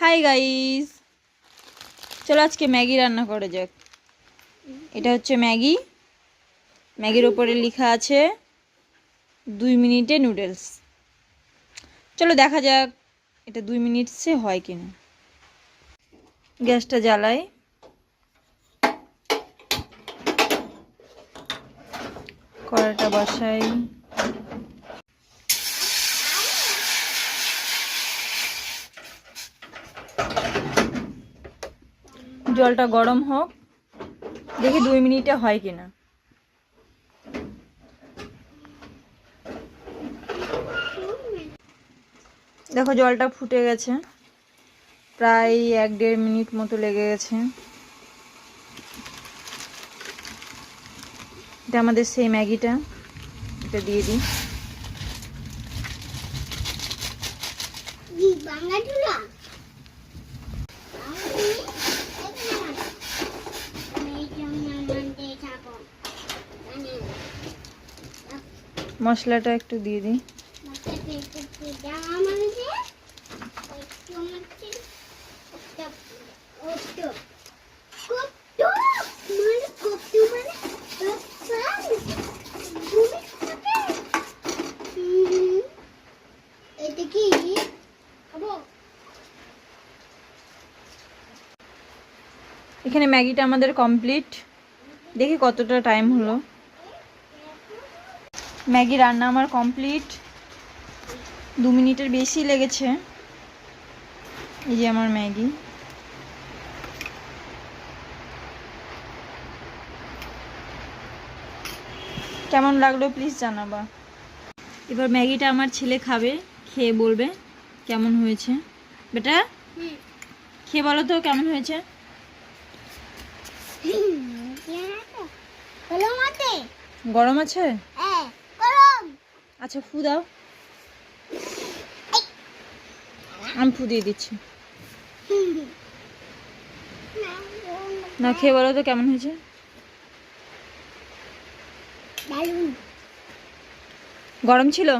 Hi guys, চলো আজকে Maggi রান্না করা যাক। এটা হচ্ছে ম্যাগি। ম্যাগির ওপরে লেখা আছে 2 মিনিটে নুডলস। চলো দেখা যাক এটা 2 মিনিটসে হয় কিনা। গ্যাসটা জ্বালাই, কড়াইটা বসাই, জলটা গরম হোক, দেখি 2 মিনিটে হয় কিনা। দেখো জলটা ফুটে গেছে, প্রায় 1-1.5 মিনিট মতো লেগে গেছে। এটা আমাদের সেই ম্যাগিটা, এটা দিয়ে দিই। মশলাটা একটু দিয়ে দিই। এখানে ম্যাগিটা আমাদের কমপ্লিট। দেখি কতটা টাইম হলো। ম্যাগি রান্না আমার কমপ্লিট, 2 মিনিটের বেশি লেগেছে। এই যে আমার ম্যাগি। কেমন লাগলো প্লিজ জানাবা। এবার ম্যাগিটা আমার ছেলে খাবে, খেয়ে বলবে কেমন হয়েছে। বেটা খেয়ে বলো তো কেমন হয়েছে। গরম আছে? আচ্ছা ফু দাও, আমি ফু দিয়ে দিচ্ছি। না খেয়ে বলো তো কেমন হয়েছে। গরম ছিল?